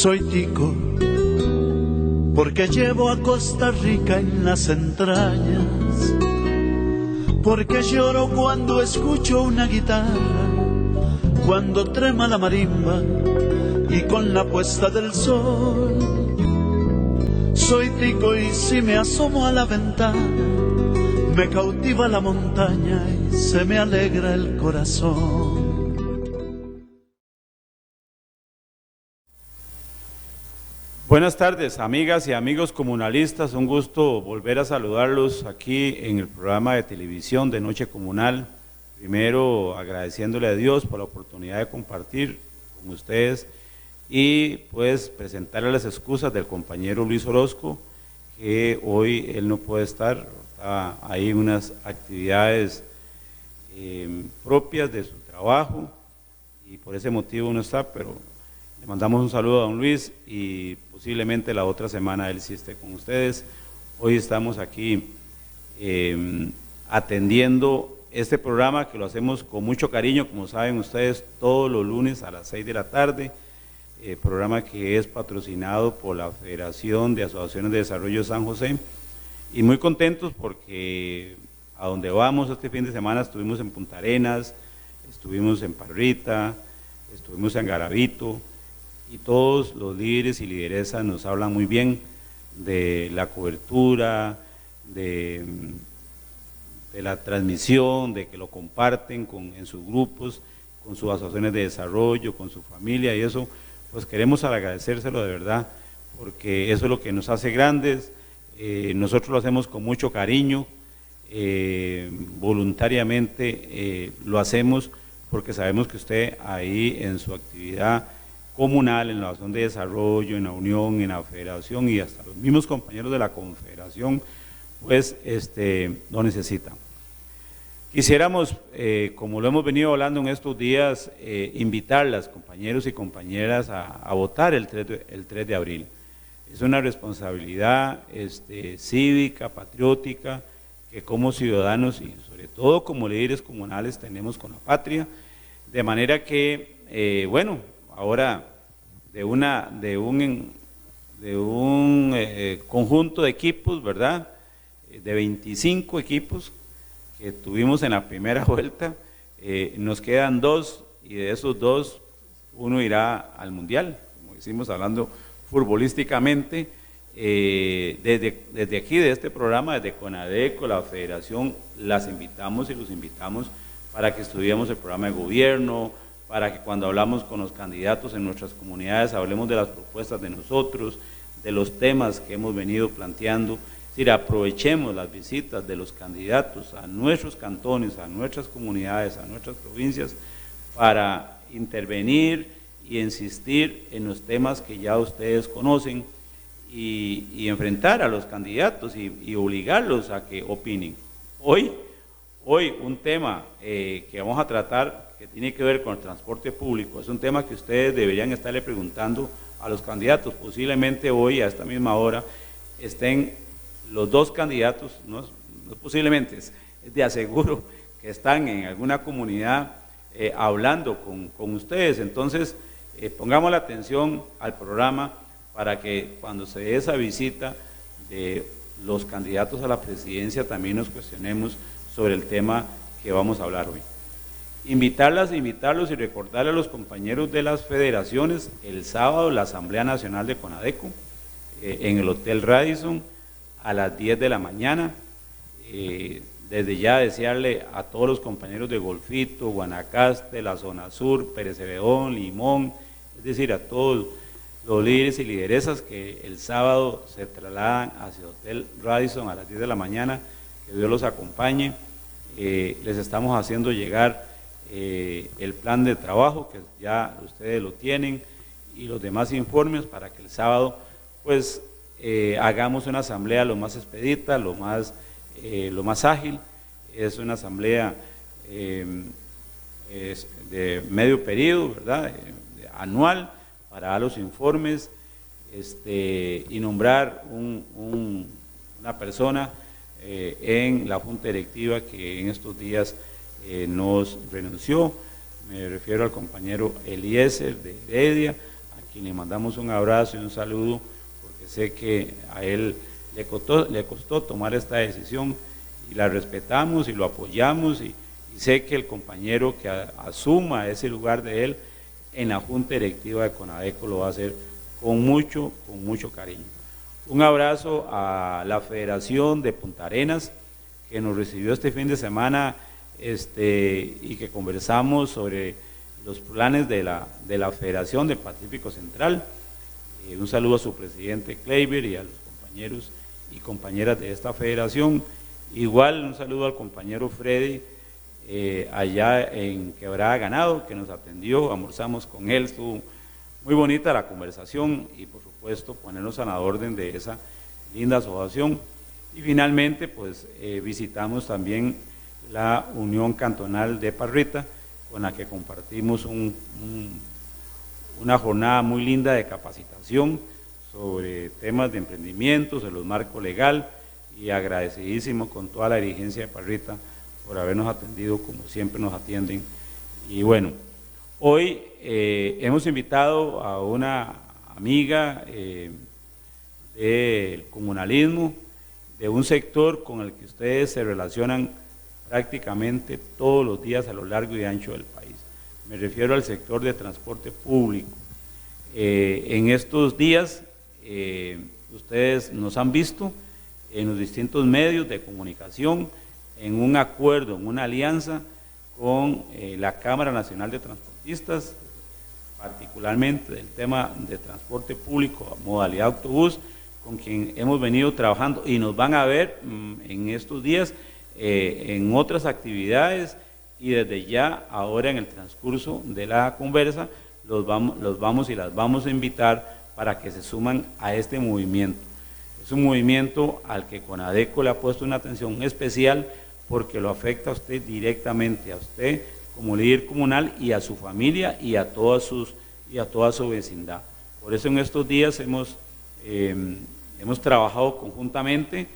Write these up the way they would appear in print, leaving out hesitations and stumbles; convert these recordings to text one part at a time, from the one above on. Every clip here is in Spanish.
Soy tico porque llevo a Costa Rica en las entrañas, porque lloro cuando escucho una guitarra, cuando trema la marimba y con la puesta del sol. Soy tico y si me asomo a la ventana, me cautiva la montaña y se me alegra el corazón. Buenas tardes, amigas y amigos comunalistas. Un gusto volver a saludarlos aquí en el programa de televisión de Noche Comunal. Primero agradeciéndole a Dios por la oportunidad de compartir con ustedes y pues presentarles las excusas del compañero Luis Orozco, que hoy él no puede estar. Hay unas actividades propias de su trabajo y por ese motivo no está, pero le mandamos un saludo a don Luis y posiblemente la otra semana él sí esté con ustedes. Hoy estamos aquí atendiendo este programa que lo hacemos con mucho cariño, como saben ustedes, todos los lunes a las 6 de la tarde, programa que es patrocinado por la Federación de Asociaciones de Desarrollo San José, y muy contentos porque a donde vamos este fin de semana estuvimos en Punta Arenas, estuvimos en Parrita, estuvimos en Garavito, y todos los líderes y lideresas nos hablan muy bien de la cobertura, de la transmisión, de que lo comparten en sus grupos, con sus asociaciones de desarrollo, con su familia, y eso pues queremos agradecérselo de verdad, porque eso es lo que nos hace grandes. Nosotros lo hacemos con mucho cariño, voluntariamente lo hacemos porque sabemos que usted ahí en su actividad comunal, en la Asociación de Desarrollo, en la Unión, en la Federación y hasta los mismos compañeros de la Confederación, pues lo necesitan. Quisiéramos, como lo hemos venido hablando en estos días, invitarlas, compañeros y compañeras, a votar el 3 de abril. Es una responsabilidad cívica, patriótica, que como ciudadanos y sobre todo como líderes comunales tenemos con la patria, de manera que, bueno, ahora de un conjunto de equipos, ¿verdad?, de 25 equipos que tuvimos en la primera vuelta, nos quedan 2 y de esos 2 uno irá al Mundial, como decimos hablando futbolísticamente. Desde aquí, de este programa, desde CONADECO, la Federación, las invitamos y los invitamos para que estudiemos el programa de gobierno, para que cuando hablamos con los candidatos en nuestras comunidades hablemos de las propuestas de nosotros, de los temas que hemos venido planteando. Es decir, aprovechemos las visitas de los candidatos a nuestros cantones, a nuestras comunidades, a nuestras provincias, para intervenir y insistir en los temas que ya ustedes conocen y enfrentar a los candidatos y obligarlos a que opinen. Hoy un tema que vamos a tratar, que tiene que ver con el transporte público, es un tema que ustedes deberían estarle preguntando a los candidatos. Posiblemente hoy a esta misma hora estén los 2 candidatos, no posiblemente, es de aseguro que están en alguna comunidad hablando con ustedes. Entonces pongamos la atención al programa para que cuando se dé esa visita de los candidatos a la presidencia también nos cuestionemos sobre el tema que vamos a hablar hoy. Invitarlos y recordarle a los compañeros de las federaciones el sábado la Asamblea Nacional de CONADECO en el Hotel Radisson a las 10 de la mañana. Desde ya desearle a todos los compañeros de Golfito, Guanacaste, la zona sur, Pérez Celedón, Limón, es decir, a todos los líderes y lideresas que el sábado se trasladan hacia el Hotel Radisson a las 10 de la mañana, que Dios los acompañe. Les estamos haciendo llegar el plan de trabajo, que ya ustedes lo tienen, y los demás informes para que el sábado pues hagamos una asamblea lo más expedita, lo más ágil. Es una asamblea de medio periodo, ¿verdad?, anual, para dar los informes y nombrar una persona en la junta directiva que en estos días nos renunció. Me refiero al compañero Eliezer de Heredia, a quien le mandamos un abrazo y un saludo, porque sé que a él le costó tomar esta decisión y la respetamos y lo apoyamos y sé que el compañero que asuma ese lugar de él en la Junta Directiva de CONADECO lo va a hacer con mucho cariño. Un abrazo a la Federación de Punta Arenas, que nos recibió este fin de semana y que conversamos sobre los planes de la Federación del Pacífico Central. Un saludo a su presidente Kleiber y a los compañeros y compañeras de esta federación. Igual un saludo al compañero Freddy allá en Quebrada Ganado, que nos atendió, almorzamos con él, estuvo muy bonita la conversación y por supuesto ponernos a la orden de esa linda asociación. Y finalmente pues visitamos también la Unión Cantonal de Parrita, con la que compartimos una jornada muy linda de capacitación sobre temas de emprendimiento, sobre los marcos legal, y agradecidísimo con toda la dirigencia de Parrita por habernos atendido como siempre nos atienden. Y bueno, hoy hemos invitado a una amiga del comunalismo, de un sector con el que ustedes se relacionan prácticamente todos los días a lo largo y ancho del país. Me refiero al sector de transporte público. En estos días ustedes nos han visto en los distintos medios de comunicación, en un acuerdo, en una alianza con la Cámara Nacional de Transportistas, particularmente del tema de transporte público, modalidad autobús, con quien hemos venido trabajando y nos van a ver en estos días en otras actividades, y desde ya, ahora en el transcurso de la conversa, los vamos y las vamos a invitar para que se suman a este movimiento. Es un movimiento al que CONADECO le ha puesto una atención especial porque lo afecta a usted directamente, a usted como líder comunal y a su familia y a toda su vecindad. Por eso en estos días hemos trabajado conjuntamente.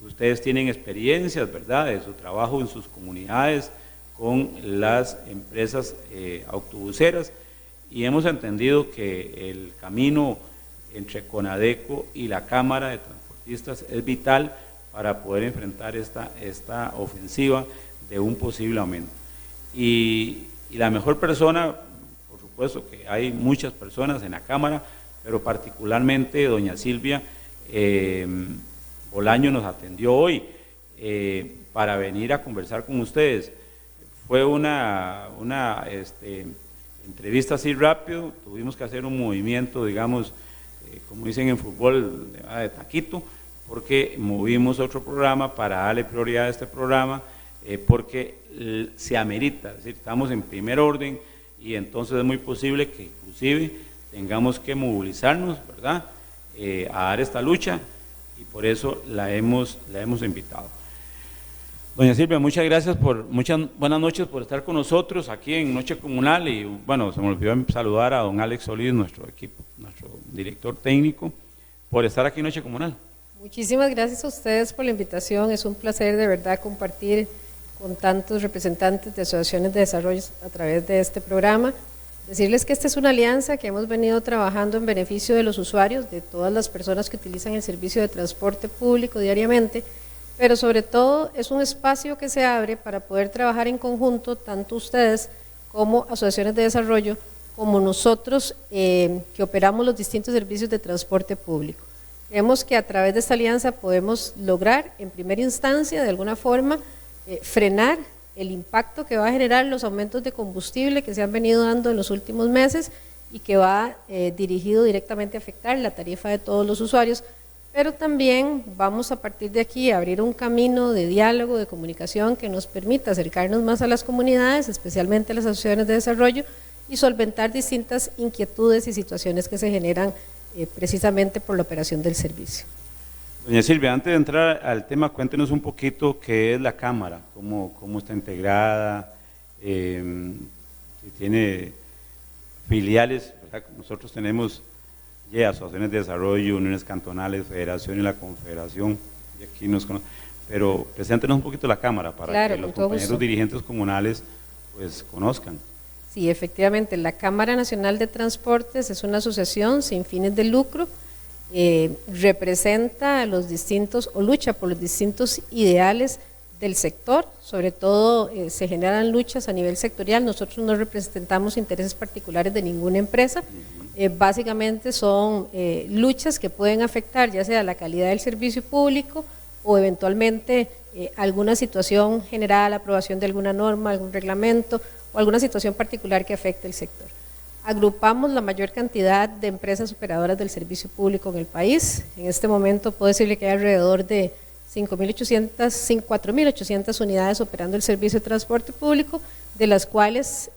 Ustedes tienen experiencias, ¿verdad?, de su trabajo en sus comunidades con las empresas autobuseras, y hemos entendido que el camino entre CONADECO y la Cámara de Transportistas es vital para poder enfrentar esta ofensiva de un posible aumento. Y la mejor persona, por supuesto que hay muchas personas en la Cámara, pero particularmente doña Silvia Bolaño nos atendió hoy para venir a conversar con ustedes. Fue una entrevista así rápido, tuvimos que hacer un movimiento, digamos, como dicen en fútbol, de taquito, porque movimos otro programa para darle prioridad a este programa, porque se amerita, es decir, estamos en primer orden y entonces es muy posible que inclusive tengamos que movilizarnos, ¿verdad?, a dar esta lucha, y por eso la hemos invitado. Doña Silvia, muchas gracias, buenas noches por estar con nosotros aquí en Noche Comunal, y bueno, se me olvidó saludar a don Alex Solís, nuestro director técnico, por estar aquí en Noche Comunal. Muchísimas gracias a ustedes por la invitación, es un placer de verdad compartir con tantos representantes de asociaciones de desarrollo a través de este programa. Decirles que esta es una alianza que hemos venido trabajando en beneficio de los usuarios, de todas las personas que utilizan el servicio de transporte público diariamente, pero sobre todo es un espacio que se abre para poder trabajar en conjunto, tanto ustedes como asociaciones de desarrollo, como nosotros que operamos los distintos servicios de transporte público. Creemos que a través de esta alianza podemos lograr, en primera instancia, de alguna forma, frenar el impacto que va a generar los aumentos de combustible que se han venido dando en los últimos meses y que va dirigido directamente a afectar la tarifa de todos los usuarios, pero también vamos a partir de aquí a abrir un camino de diálogo, de comunicación que nos permita acercarnos más a las comunidades, especialmente a las asociaciones de desarrollo, y solventar distintas inquietudes y situaciones que se generan precisamente por la operación del servicio. Doña Silvia, antes de entrar al tema, cuéntenos un poquito qué es la Cámara, cómo está integrada, si tiene filiales, ¿verdad? Nosotros tenemos asociaciones de desarrollo, uniones cantonales, federación y la confederación, y aquí nos conocen, pero preséntenos un poquito la Cámara para que los compañeros dirigentes comunales pues conozcan. Sí, efectivamente, la Cámara Nacional de Transportes es una asociación sin fines de lucro, representa a los distintos o lucha por los distintos ideales del sector, sobre todo se generan luchas a nivel sectorial, nosotros no representamos intereses particulares de ninguna empresa, básicamente son luchas que pueden afectar ya sea la calidad del servicio público o eventualmente alguna situación general, aprobación de alguna norma, algún reglamento o alguna situación particular que afecte el sector. Agrupamos la mayor cantidad de empresas operadoras del servicio público en el país. En este momento puedo decirle que hay alrededor de 4.800 unidades operando el servicio de transporte público, de las cuales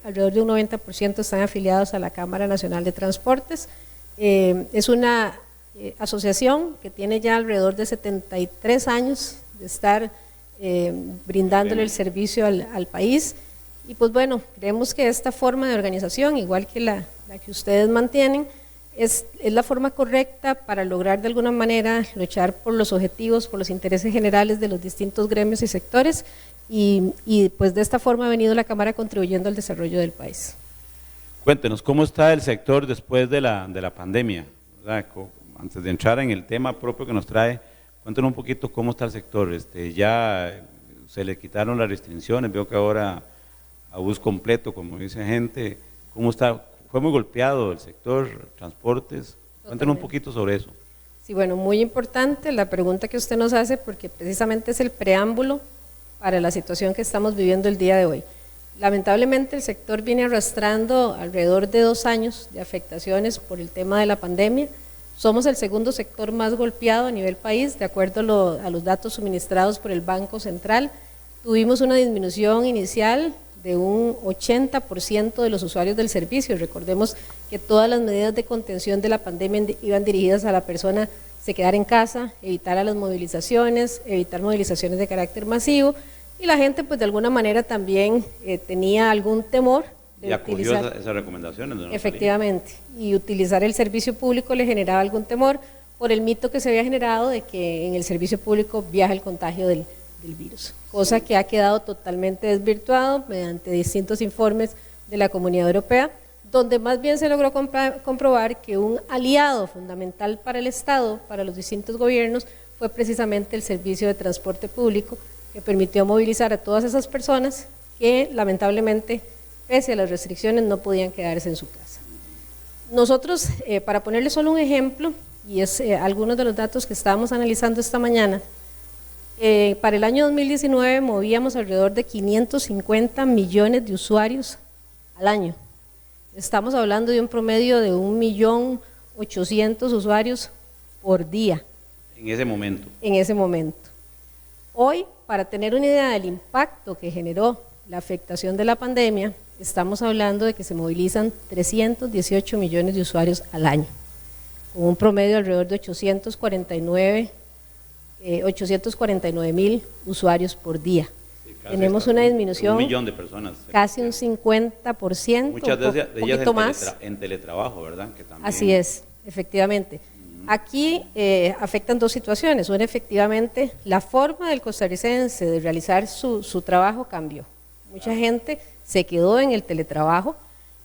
alrededor de un 90% están afiliados a la Cámara Nacional de Transportes. Es una asociación que tiene ya alrededor de 73 años de estar brindándole el servicio al país. Y pues bueno, creemos que esta forma de organización, igual que la que ustedes mantienen, es la forma correcta para lograr de alguna manera luchar por los objetivos, por los intereses generales de los distintos gremios y sectores, y pues de esta forma ha venido la Cámara contribuyendo al desarrollo del país. Cuéntenos, ¿cómo está el sector después de la pandemia? ¿Verdad? Antes de entrar en el tema propio que nos trae, cuéntenos un poquito cómo está el sector. Ya se le quitaron las restricciones, veo que ahora a bus completo, como dice gente, ¿cómo está? Fue muy golpeado el sector, transportes, cuéntenos un poquito sobre eso. Sí, bueno, muy importante la pregunta que usted nos hace, porque precisamente es el preámbulo para la situación que estamos viviendo el día de hoy. Lamentablemente el sector viene arrastrando alrededor de 2 años de afectaciones por el tema de la pandemia. Somos el segundo sector más golpeado a nivel país, de acuerdo a los datos suministrados por el Banco Central. Tuvimos una disminución inicial de un 80% de los usuarios del servicio. Recordemos que todas las medidas de contención de la pandemia iban dirigidas a la persona se quedar en casa, evitar a las movilizaciones, evitar movilizaciones de carácter masivo, y la gente pues de alguna manera también tenía algún temor de utilizar esas recomendaciones. De no efectivamente, y utilizar el servicio público le generaba algún temor por el mito que se había generado de que en el servicio público viaja el contagio del virus, cosa que ha quedado totalmente desvirtuado mediante distintos informes de la Comunidad Europea, donde más bien se logró comprobar que un aliado fundamental para el Estado, para los distintos gobiernos, fue precisamente el servicio de transporte público, que permitió movilizar a todas esas personas que lamentablemente, pese a las restricciones, no podían quedarse en su casa. Nosotros, para ponerle solo un ejemplo, y es algunos de los datos que estábamos analizando esta mañana, para el año 2019 movíamos alrededor de 550 millones de usuarios al año. Estamos hablando de un promedio de 1.800.000 usuarios por día. En ese momento. En ese momento. Hoy, para tener una idea del impacto que generó la afectación de la pandemia, estamos hablando de que se movilizan 318 millones de usuarios al año, con un promedio de alrededor de 849.000 usuarios por día. Sí, tenemos una disminución, 1 millón de personas. Casi un 50%, muchas de ellas más. En teletrabajo, ¿verdad? Que también... Así es, efectivamente. Aquí afectan 2 situaciones. Una, efectivamente, la forma del costarricense de realizar su trabajo cambió. Mucha gente se quedó en el teletrabajo,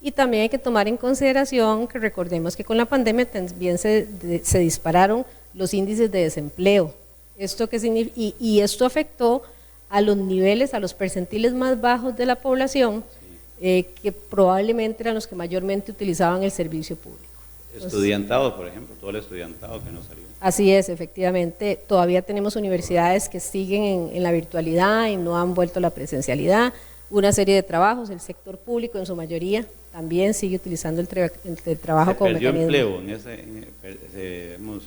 y también hay que tomar en consideración que recordemos que con la pandemia también se dispararon los índices de desempleo. Esto que significa, y esto afectó a los niveles, a los percentiles más bajos de la población, que probablemente eran los que mayormente utilizaban el servicio público. Estudiantado, por ejemplo, todo el estudiantado que no salió. Así es, efectivamente, todavía tenemos universidades que siguen en la virtualidad y no han vuelto a la presencialidad, una serie de trabajos, el sector público en su mayoría también sigue utilizando el trabajo como mecanismo. Empleo, como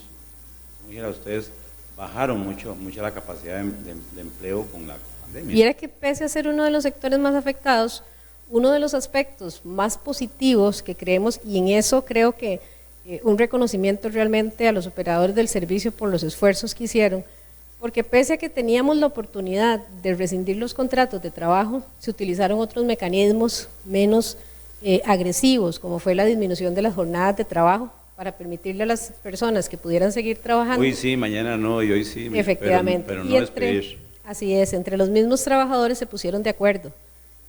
dijeron ustedes, bajaron mucho la capacidad de empleo con la pandemia. Y era que pese a ser uno de los sectores más afectados, uno de los aspectos más positivos que creemos, y en eso creo que un reconocimiento realmente a los operadores del servicio por los esfuerzos que hicieron, porque pese a que teníamos la oportunidad de rescindir los contratos de trabajo, se utilizaron otros mecanismos menos agresivos, como fue la disminución de las jornadas de trabajo, para permitirle a las personas que pudieran seguir trabajando. Hoy sí, mañana no, y hoy sí. Efectivamente. Pero no despedir. Así es, entre los mismos trabajadores se pusieron de acuerdo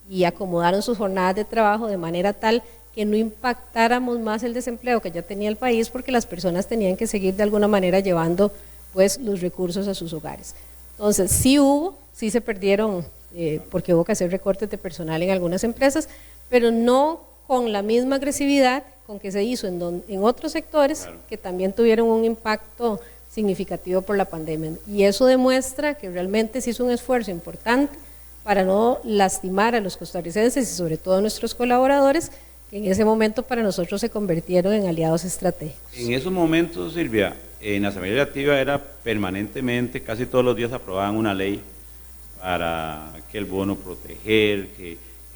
y acomodaron sus jornadas de trabajo de manera tal que no impactáramos más el desempleo que ya tenía el país, porque las personas tenían que seguir de alguna manera llevando pues los recursos a sus hogares. Entonces sí se perdieron, porque hubo que hacer recortes de personal en algunas empresas, pero no con la misma agresividad con que se hizo en otros sectores, claro, que también tuvieron un impacto significativo por la pandemia. Y eso demuestra que realmente se hizo un esfuerzo importante para no lastimar a los costarricenses y sobre todo a nuestros colaboradores, que en ese momento para nosotros se convirtieron en aliados estratégicos. En esos momentos, Silvia, en la Asamblea Legislativa era permanentemente, casi todos los días aprobaban una ley para que el bono proteger,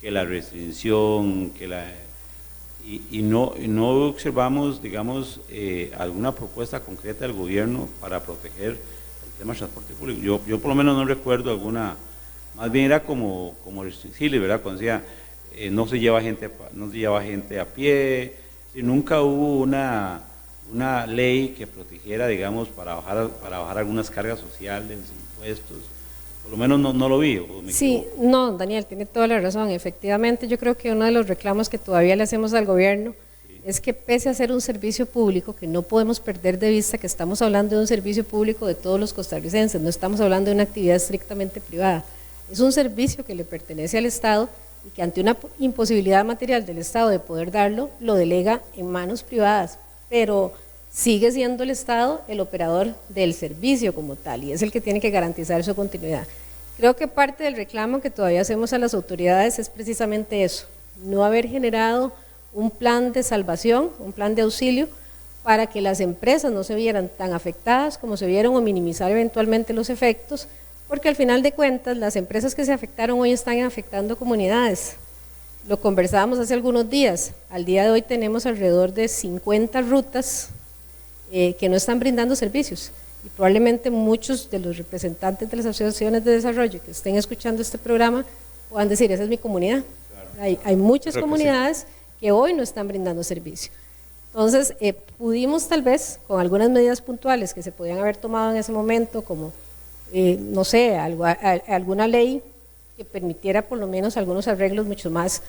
que la restricción, y no observamos, digamos, alguna propuesta concreta del gobierno para proteger el tema del transporte público. Yo por lo menos no recuerdo alguna, más bien era como restringible, ¿verdad? Cuando decía, no se lleva gente a pie, y nunca hubo una ley que protegiera, digamos, para bajar algunas cargas sociales, impuestos. Por lo menos no lo vi. Sí, no, Daniel, tiene toda la razón. Efectivamente, yo creo que uno de los reclamos que todavía le hacemos al gobierno es que pese a ser un servicio público, que no podemos perder de vista que estamos hablando de un servicio público de todos los costarricenses, no estamos hablando de una actividad estrictamente privada. Es un servicio que le pertenece al Estado y que ante una imposibilidad material del Estado de poder darlo, lo delega en manos privadas, pero sigue siendo el Estado el operador del servicio como tal y es el que tiene que garantizar su continuidad. Creo que parte del reclamo que todavía hacemos a las autoridades es precisamente eso, no haber generado un plan de salvación, un plan de auxilio para que las empresas no se vieran tan afectadas como se vieron o minimizar eventualmente los efectos, porque al final de cuentas las empresas que se afectaron hoy están afectando comunidades. Lo conversábamos hace algunos días, al día de hoy tenemos alrededor de 50 rutas que no están brindando servicios y probablemente muchos de los representantes de las asociaciones de desarrollo que estén escuchando este programa puedan decir, esa es mi comunidad. Claro. Hay muchas comunidades que hoy no están brindando servicio. Entonces, pudimos tal vez, con algunas medidas puntuales que se podían haber tomado en ese momento, como, no sé, alguna ley que permitiera por lo menos algunos arreglos mucho más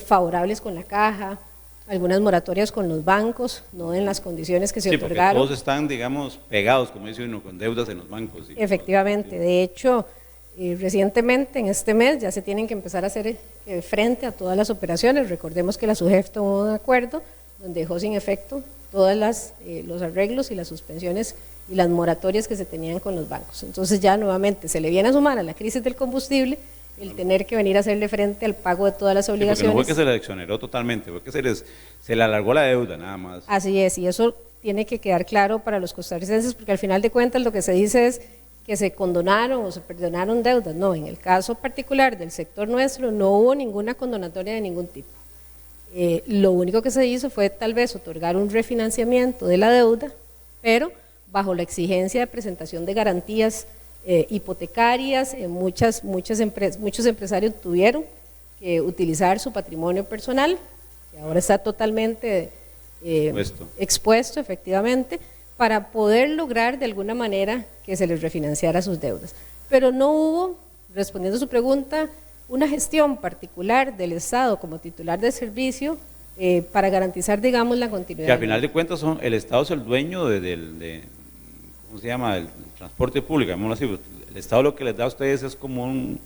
favorables con la caja, algunas moratorias con los bancos, no en las condiciones que se otorgaron. Todos están, digamos, pegados, como dice uno, con deudas en los bancos. ¿Sí? Efectivamente, de hecho, recientemente, en este mes, ya se tienen que empezar a hacer frente a todas las operaciones. Recordemos que la SUGEF tomó un acuerdo donde dejó sin efecto todos los arreglos y las suspensiones y las moratorias que se tenían con los bancos. Entonces ya nuevamente se le viene a sumar a la crisis del combustible el tener que venir a hacerle frente al pago de todas las obligaciones. Sí, porque no fue que se le exoneró totalmente, fue que se le alargó la deuda nada más. Así es, y eso tiene que quedar claro para los costarricenses, porque al final de cuentas lo que se dice es que se condonaron o se perdonaron deudas. No, en el caso particular del sector nuestro no hubo ninguna condonatoria de ningún tipo. Lo único que se hizo fue tal vez otorgar un refinanciamiento de la deuda, pero bajo la exigencia de presentación de garantías hipotecarias. Muchos empresarios tuvieron que utilizar su patrimonio personal, que ahora está totalmente expuesto efectivamente, para poder lograr de alguna manera que se les refinanciara sus deudas. Pero no hubo, respondiendo a su pregunta, una gestión particular del Estado como titular de servicio para garantizar, digamos, la continuidad. Que al final de cuentas el Estado es el dueño ¿cómo se llama?, del transporte público, así. El Estado lo que les da a ustedes es como un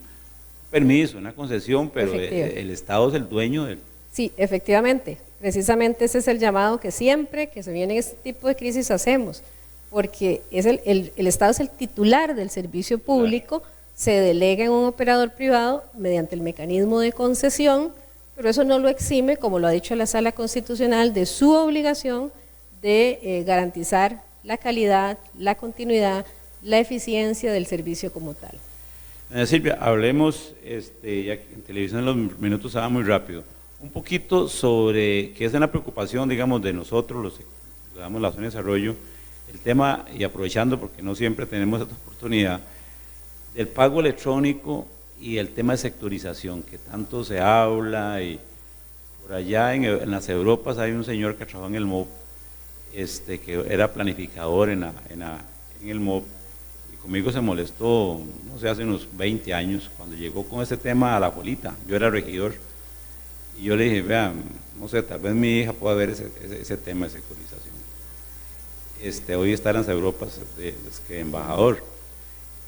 permiso, una concesión, pero el Estado es el dueño del... Sí, efectivamente, precisamente ese es el llamado que siempre que se viene este tipo de crisis hacemos, porque es el Estado es el titular del servicio público, claro. Se delega en un operador privado mediante el mecanismo de concesión, pero eso no lo exime, como lo ha dicho la Sala Constitucional, de su obligación de garantizar la calidad, la continuidad, la eficiencia del servicio como tal. Silvia, hablemos, ya que en televisión los minutos se van muy rápido, un poquito sobre qué es una preocupación, digamos, de nosotros, la zona de desarrollo, el tema, y aprovechando porque no siempre tenemos esta oportunidad, del pago electrónico y el tema de sectorización, que tanto se habla, y por allá en las Europas hay un señor que trabajó en el MOB, que era planificador en el MOB, conmigo se molestó, no sé, hace unos 20 años, cuando llegó con ese tema a la Juelita. Yo era regidor y yo le dije, vean, no sé, tal vez mi hija pueda ver ese tema de sectorización. Hoy está en las Europas que embajador.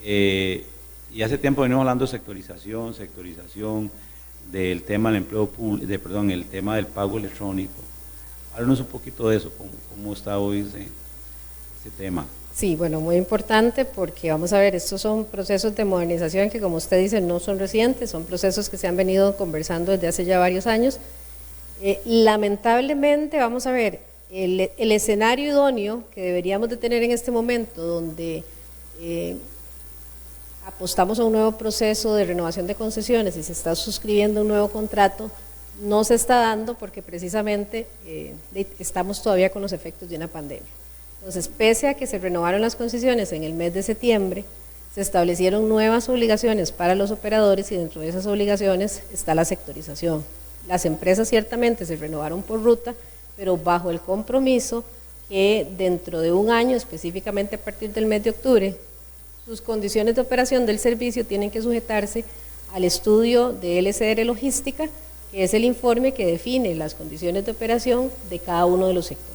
Y hace tiempo venimos hablando de sectorización, del tema del empleo público, el tema del pago electrónico. Háblanos un poquito de eso, cómo está hoy ese tema. Sí, bueno, muy importante porque vamos a ver, estos son procesos de modernización que, como usted dice, no son recientes, son procesos que se han venido conversando desde hace ya varios años. Lamentablemente, vamos a ver, el escenario idóneo que deberíamos de tener en este momento, donde apostamos a un nuevo proceso de renovación de concesiones y se está suscribiendo un nuevo contrato, no se está dando porque precisamente estamos todavía con los efectos de una pandemia. Entonces, pese a que se renovaron las concesiones en el mes de septiembre, se establecieron nuevas obligaciones para los operadores y dentro de esas obligaciones está la sectorización. Las empresas ciertamente se renovaron por ruta, pero bajo el compromiso que dentro de un año, específicamente a partir del mes de octubre, sus condiciones de operación del servicio tienen que sujetarse al estudio de LCR Logística, que es el informe que define las condiciones de operación de cada uno de los sectores.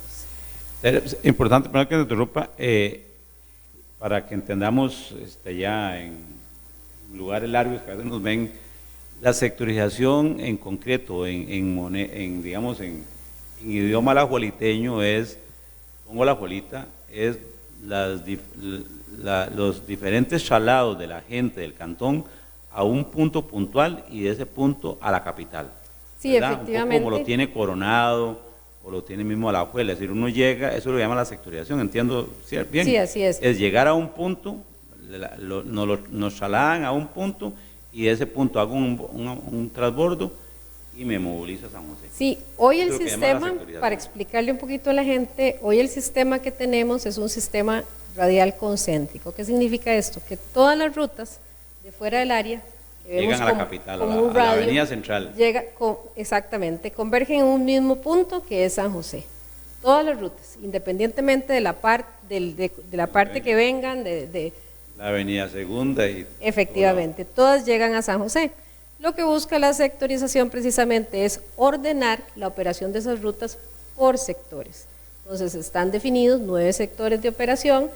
Es importante, perdón que te interrumpa, para que entendamos ya en lugares largos que a veces nos ven, la sectorización en concreto, digamos, en idioma alajueliteño es, pongo la juelita, es los diferentes traslados de la gente del cantón a un punto puntual y de ese punto a la capital. Sí, ¿verdad? efectivamente. Un poco como lo tiene Coronado o lo tiene mismo Alajuela, es decir, uno llega, eso lo llama la sectorización, entiendo bien. Sí, así es. Es llegar a un punto, nos trasladan a un punto y de ese punto hago un transbordo y me movilizo a San José. Sí, hoy el Eso es lo que sistema, llama la para explicarle un poquito a la gente, hoy el sistema que tenemos es un sistema radial concéntrico. ¿Qué significa esto? Que todas las rutas de fuera del área que llegan vemos a la como, capital, como a un la radio, avenida central. Exactamente, convergen en un mismo punto que es San José. Todas las rutas, independientemente de la parte que vengan, la avenida Segunda y... Efectivamente, todas llegan a San José. Lo que busca la sectorización precisamente es ordenar la operación de esas rutas por sectores. Entonces están definidos 9 sectores de operación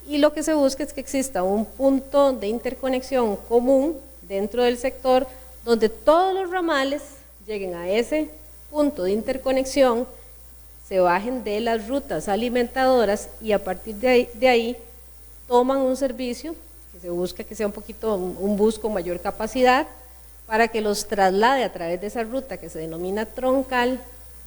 y lo que se busca es que exista un punto de interconexión común dentro del sector donde todos los ramales lleguen a ese punto de interconexión, se bajen de las rutas alimentadoras y a partir de ahí toman un servicio que se busca que sea un poquito un bus con mayor capacidad para que los traslade a través de esa ruta que se denomina troncal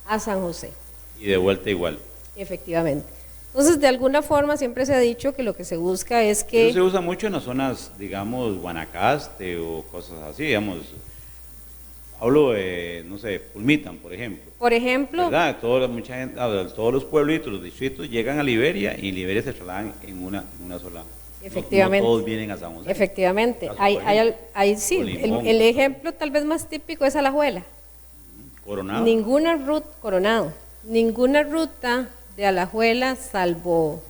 a San José. Y de vuelta igual. Efectivamente. Entonces, de alguna forma siempre se ha dicho que lo que se busca es que... Eso se usa mucho en las zonas, digamos, Guanacaste o cosas así, digamos. Hablo de, no sé, Pulmitan, por ejemplo. Por ejemplo... ¿Verdad? Mucha gente, todos los pueblitos, los distritos llegan a Liberia y en Liberia se trasladan en una sola. Efectivamente. No todos vienen a San José. Efectivamente. Sí, el ejemplo tal vez más típico es Alajuela. Coronado. Ninguna ruta de Alajuela, salvo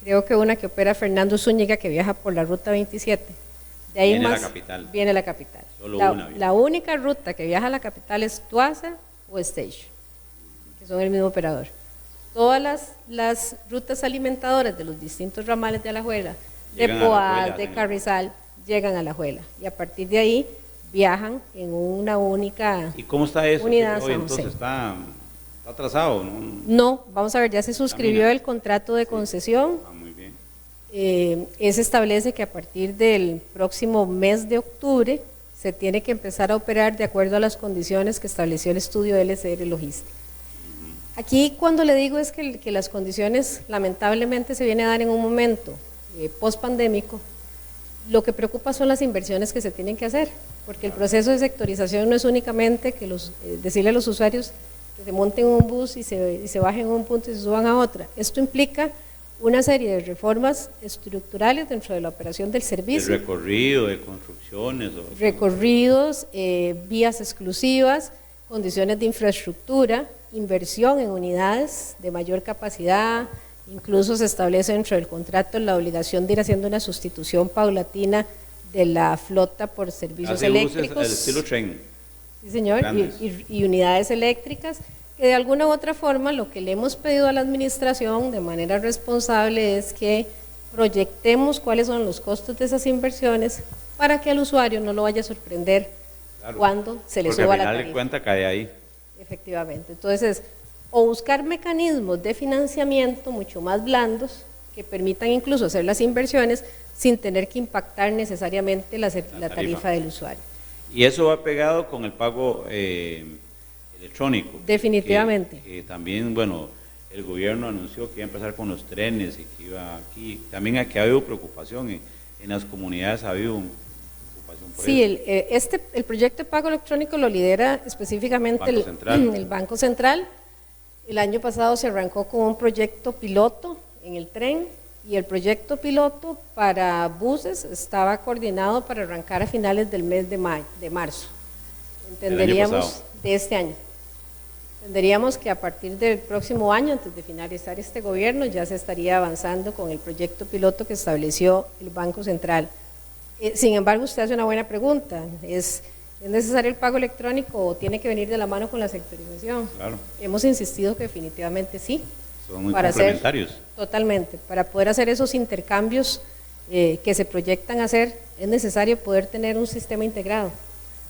creo que una que opera Fernando Zúñiga que viaja por la ruta 27. De ahí viene más la capital. Viene la capital. Solo una. La única ruta que viaja a la capital es Tuaza o Station, que son el mismo operador. Todas las rutas alimentadoras de los distintos ramales de Alajuela, de Poás, de Carrizal, llegan a Alajuela y a partir de ahí viajan en una única. ¿Y cómo está eso? Unidad Hoy San José. entonces está atrasado, ¿no? No, vamos a ver, ya se suscribió el contrato de concesión. Muy bien. Se establece que a partir del próximo mes de octubre se tiene que empezar a operar de acuerdo a las condiciones que estableció el estudio de LCR Logística. Aquí cuando le digo es que las condiciones lamentablemente se vienen a dar en un momento post-pandémico, lo que preocupa son las inversiones que se tienen que hacer, porque el proceso de sectorización no es únicamente que decirle a los usuarios que se monten en un bus y se bajen a un punto y se suban a otra. Esto implica una serie de reformas estructurales dentro de la operación del servicio. De recorrido, de construcciones. Recorridos, vías exclusivas, condiciones de infraestructura, inversión en unidades de mayor capacidad, Incluso se establece dentro del contrato la obligación de ir haciendo una sustitución paulatina de la flota por servicios eléctricos. El estilo tren. Sí, señor, y unidades eléctricas, que de alguna u otra forma lo que le hemos pedido a la administración de manera responsable es que proyectemos cuáles son los costos de esas inversiones para que al usuario no lo vaya a sorprender cuando se le suba la tarifa. Porque al final de cuentas cae ahí. Efectivamente, entonces, o buscar mecanismos de financiamiento mucho más blandos que permitan incluso hacer las inversiones sin tener que impactar necesariamente la tarifa del usuario. Y eso va pegado con el pago electrónico. Definitivamente. Que también, bueno, el gobierno anunció que iba a empezar con los trenes y que iba aquí. También aquí ha habido preocupación, en las comunidades ha habido preocupación por eso. El proyecto de pago electrónico lo lidera específicamente el Banco Central. El año pasado se arrancó con un proyecto piloto en el tren y el proyecto piloto para buses estaba coordinado para arrancar a finales del mes de marzo. Entenderíamos de este año. Entenderíamos que a partir del próximo año, antes de finalizar este gobierno, ya se estaría avanzando con el proyecto piloto que estableció el Banco Central. Sin embargo, usted hace una buena pregunta. ¿Es necesario el pago electrónico o tiene que venir de la mano con la sectorización? Claro. Hemos insistido que definitivamente sí. Son muy complementarios. Totalmente. Para poder hacer esos intercambios que se proyectan hacer, es necesario poder tener un sistema integrado,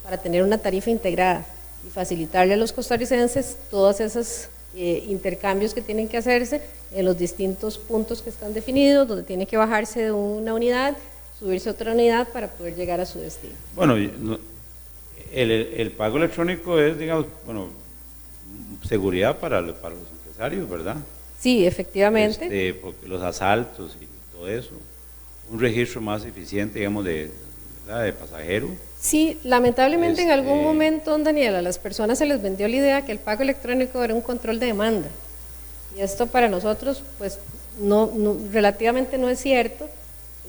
para tener una tarifa integrada y facilitarle a los costarricenses todos esos intercambios que tienen que hacerse en los distintos puntos que están definidos, donde tiene que bajarse de una unidad, subirse a otra unidad para poder llegar a su destino. Bueno, el pago electrónico es, digamos, bueno, seguridad para los empresarios, ¿verdad? Sí, efectivamente. Porque los asaltos y todo eso, un registro más eficiente, digamos, de pasajeros. Sí, lamentablemente en algún momento, don Daniel, a las personas se les vendió la idea que el pago electrónico era un control de demanda. Y esto para nosotros, pues, relativamente no es cierto.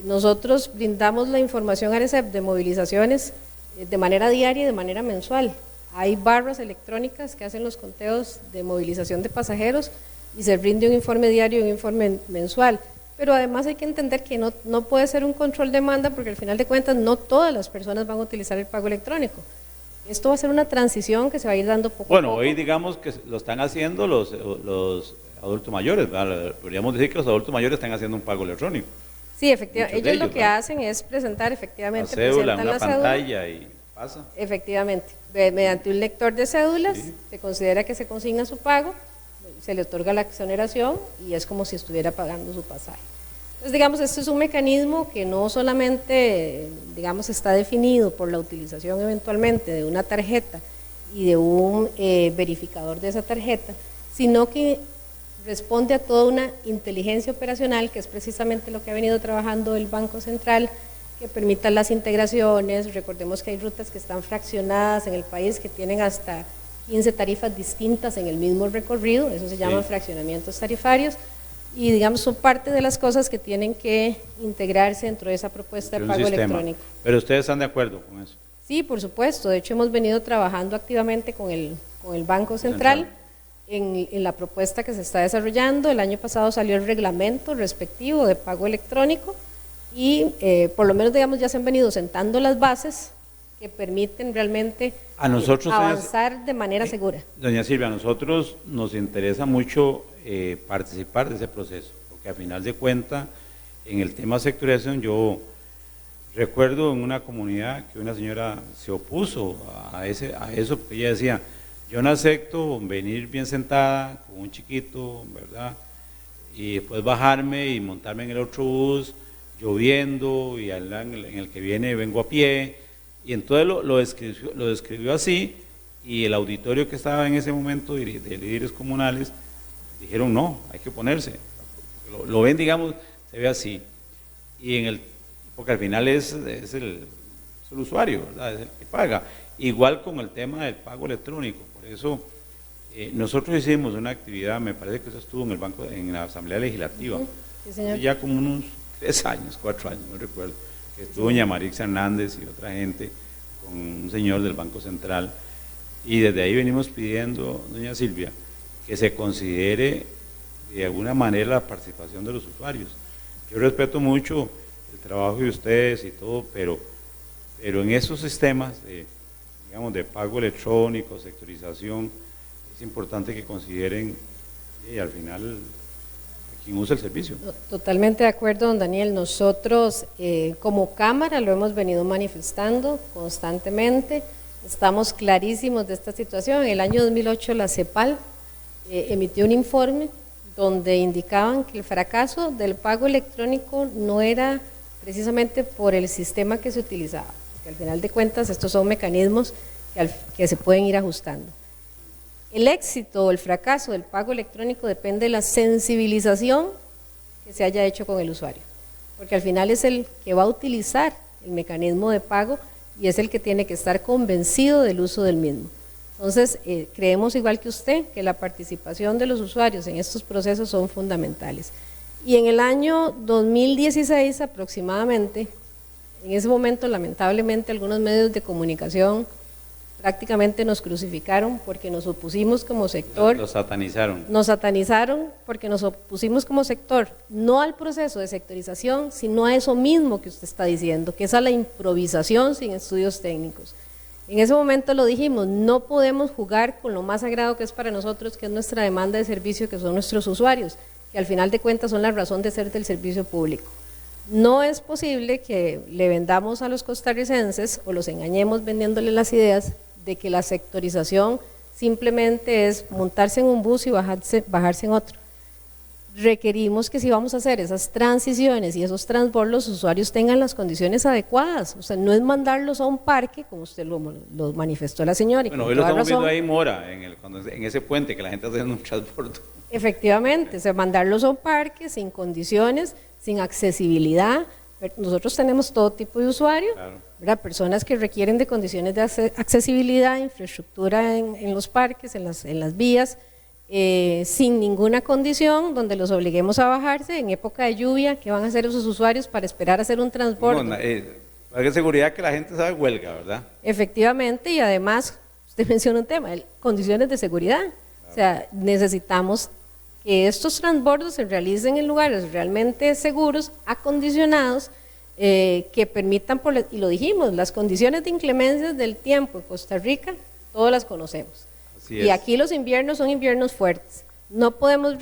Nosotros brindamos la información a ARECEP de movilizaciones de manera diaria y de manera mensual. Hay barras electrónicas que hacen los conteos de movilización de pasajeros y se rinde un informe diario y un informe mensual. Pero además hay que entender que no puede ser un control de demanda porque al final de cuentas no todas las personas van a utilizar el pago electrónico. Esto va a ser una transición que se va a ir dando poco a poco. Bueno, hoy digamos que lo están haciendo los adultos mayores, ¿verdad? Podríamos decir que los adultos mayores están haciendo un pago electrónico. Sí, efectivamente. Ellos lo que hacen es presentar efectivamente la cédula, una pantalla y pasa. Efectivamente. Mediante un lector de cédulas, sí, se considera que se consigna su pago, se le otorga la exoneración y es como si estuviera pagando su pasaje. Entonces, digamos, este es un mecanismo que no solamente, digamos, está definido por la utilización eventualmente de una tarjeta y de un verificador de esa tarjeta, sino que responde a toda una inteligencia operacional, que es precisamente lo que ha venido trabajando el Banco Central, que permita las integraciones. Recordemos que hay rutas que están fraccionadas en el país, que tienen hasta 15 tarifas distintas en el mismo recorrido, eso se llaman fraccionamientos tarifarios, y digamos son parte de las cosas que tienen que integrarse dentro de esa propuesta de pago electrónico. ¿Pero ustedes están de acuerdo con eso? Sí, por supuesto. De hecho hemos venido trabajando activamente con el Banco Central en la propuesta que se está desarrollando. El año pasado salió el reglamento respectivo de pago electrónico y por lo menos digamos ya se han venido sentando las bases que permiten realmente avanzar de manera segura. Doña Silvia, a nosotros nos interesa mucho participar de ese proceso, porque a final de cuentas, en el tema de sectorización, yo recuerdo en una comunidad que una señora se opuso a eso, porque ella decía, yo no acepto venir bien sentada con un chiquito, ¿verdad? Y después bajarme y montarme en el otro bus, lloviendo, y en el que viene vengo a pie. Y entonces lo describió así, y el auditorio que estaba en ese momento de líderes comunales dijeron no, hay que ponerse. Lo ven, digamos, se ve así. Porque al final es el usuario, ¿verdad? Es el que paga. Igual con el tema del pago electrónico. Por eso nosotros hicimos una actividad, me parece que eso estuvo en la Asamblea Legislativa, sí, señor. Ya como unos 3 años, 4 años, no recuerdo. Que estuvo doña Marix Hernández y otra gente con un señor del Banco Central, y desde ahí venimos pidiendo, doña Silvia, que se considere, de alguna manera la participación de los usuarios. Yo respeto mucho el trabajo de ustedes y todo, pero en esos sistemas, digamos, de pago electrónico, sectorización, es importante que consideren al final a quien usa el servicio. Totalmente de acuerdo, don Daniel. Nosotros como Cámara lo hemos venido manifestando constantemente. Estamos clarísimos de esta situación. En el año 2008 la CEPAL emitió un informe donde indicaban que el fracaso del pago electrónico no era precisamente por el sistema que se utilizaba, porque al final de cuentas estos son mecanismos que se pueden ir ajustando. El éxito o el fracaso del pago electrónico depende de la sensibilización que se haya hecho con el usuario, porque al final es el que va a utilizar el mecanismo de pago y es el que tiene que estar convencido del uso del mismo. Entonces, creemos igual que usted que la participación de los usuarios en estos procesos son fundamentales. Y en el año 2016 aproximadamente, en ese momento lamentablemente algunos medios de comunicación prácticamente nos crucificaron porque nos opusimos como sector. Los satanizaron. Nos satanizaron porque nos opusimos como sector, no al proceso de sectorización, sino a eso mismo que usted está diciendo, que es a la improvisación sin estudios técnicos. En ese momento lo dijimos, no podemos jugar con lo más sagrado que es para nosotros, que es nuestra demanda de servicio, que son nuestros usuarios, que al final de cuentas son la razón de ser del servicio público. No es posible que le vendamos a los costarricenses o los engañemos vendiéndoles las ideas de que la sectorización simplemente es montarse en un bus y bajarse en otro. Requerimos que si vamos a hacer esas transiciones y esos transbordos, los usuarios tengan las condiciones adecuadas. O sea, no es mandarlos a un parque, como usted lo manifestó la señora. Bueno, hoy lo estamos viendo ahí, Mora, en ese puente que la gente está haciendo un transbordo. Efectivamente, o sea, mandarlos a un parque sin condiciones, sin accesibilidad. Nosotros tenemos todo tipo de usuarios, claro, ¿verdad? Personas que requieren de condiciones de accesibilidad, infraestructura en los parques, en las vías, sin ninguna condición, donde los obliguemos a bajarse en época de lluvia. ¿Qué van a hacer esos usuarios para esperar a hacer un transporte? No, hay seguridad que la gente sabe huelga, ¿verdad? Efectivamente, y además, usted menciona un tema, condiciones de seguridad. Claro. O sea, necesitamos que estos transbordos se realicen en lugares realmente seguros, acondicionados, que permitan, y lo dijimos, las condiciones de inclemencias del tiempo en Costa Rica, todas las conocemos. Y aquí los inviernos son inviernos fuertes. No podemos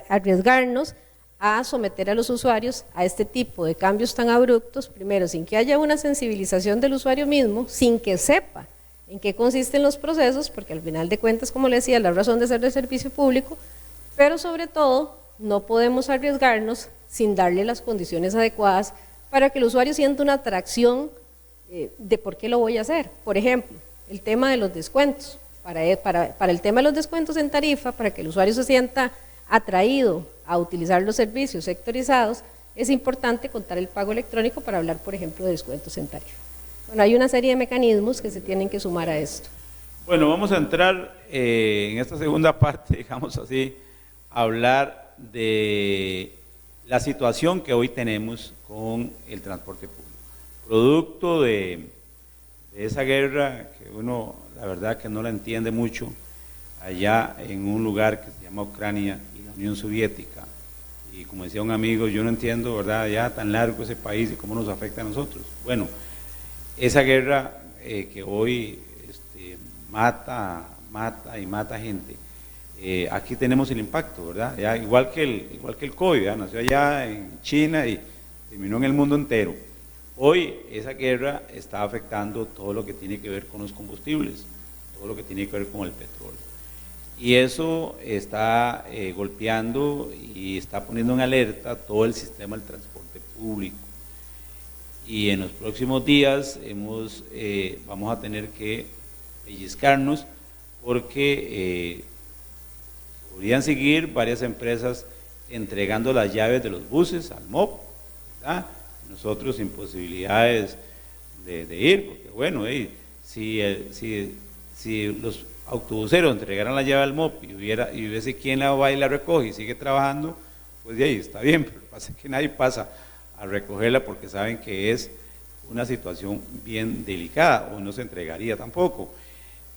arriesgarnos a someter a los usuarios a este tipo de cambios tan abruptos, primero sin que haya una sensibilización del usuario mismo, sin que sepa en qué consisten los procesos, porque al final de cuentas, como le decía, la razón de ser del servicio público, pero sobre todo no podemos arriesgarnos sin darle las condiciones adecuadas para que el usuario sienta una atracción de por qué lo voy a hacer. Por ejemplo, el tema de los descuentos. Para el tema de los descuentos en tarifa, para que el usuario se sienta atraído a utilizar los servicios sectorizados, es importante contar el pago electrónico para hablar, por ejemplo, de descuentos en tarifa. Bueno, hay una serie de mecanismos que se tienen que sumar a esto. Bueno, vamos a entrar en esta segunda parte, digamos así, a hablar de la situación que hoy tenemos con el transporte público. Producto de esa guerra que uno, la verdad que no la entiende mucho, allá en un lugar que se llama Ucrania y la Unión Soviética. Y como decía un amigo, yo no entiendo, ¿verdad?, ya tan largo ese país y cómo nos afecta a nosotros. Bueno, esa guerra que hoy mata gente, aquí tenemos el impacto, ¿verdad? Ya, igual que el COVID, ¿verdad? Nació allá en China y terminó en el mundo entero. Hoy esa guerra está afectando todo lo que tiene que ver con los combustibles, todo lo que tiene que ver con el petróleo. Y eso está golpeando y está poniendo en alerta todo el sistema del transporte público. Y en los próximos días vamos a tener que pellizcarnos porque podrían seguir varias empresas entregando las llaves de los buses al MOP, ¿verdad? Nosotros sin posibilidades de ir, porque bueno, si los autobuseros entregaran la llave al MOP y hubiese quien la va y la recoge y sigue trabajando, pues de ahí está bien, pero pasa que nadie pasa a recogerla porque saben que es una situación bien delicada o no se entregaría tampoco.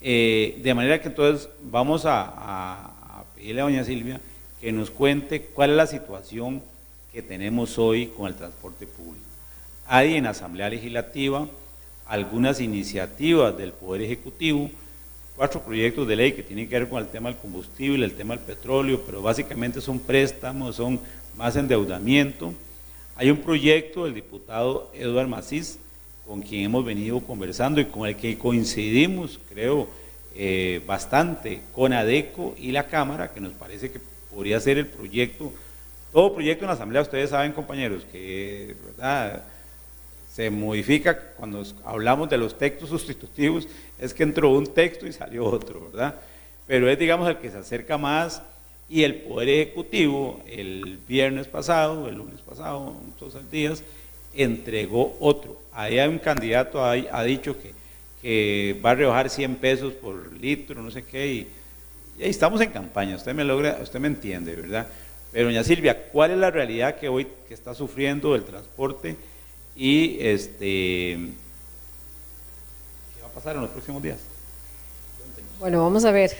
De manera que entonces vamos a pedirle a doña Silvia que nos cuente cuál es la situación que tenemos hoy con el transporte público. Hay en la Asamblea Legislativa algunas iniciativas del Poder Ejecutivo, 4 proyectos de ley que tienen que ver con el tema del combustible, el tema del petróleo, pero básicamente son préstamos, son más endeudamiento. Hay un proyecto del diputado Eduardo Macís, con quien hemos venido conversando y con el que coincidimos, creo, bastante con ADECO y la Cámara, que nos parece que podría ser el proyecto, todo proyecto en la Asamblea, ustedes saben, compañeros, que ¿verdad?, se modifica cuando hablamos de los textos sustitutivos, es que entró un texto y salió otro, ¿verdad? Pero es, digamos, el que se acerca más, y el Poder Ejecutivo el viernes pasado, el lunes pasado, todos los días, entregó otro. Ahí hay un candidato, ha dicho que va a rebajar 100 pesos por litro, no sé qué, y ahí estamos en campaña, usted me entiende, ¿verdad? Pero doña Silvia, ¿cuál es la realidad que hoy que está sufriendo el transporte y qué va a pasar en los próximos días? Bueno, vamos a ver.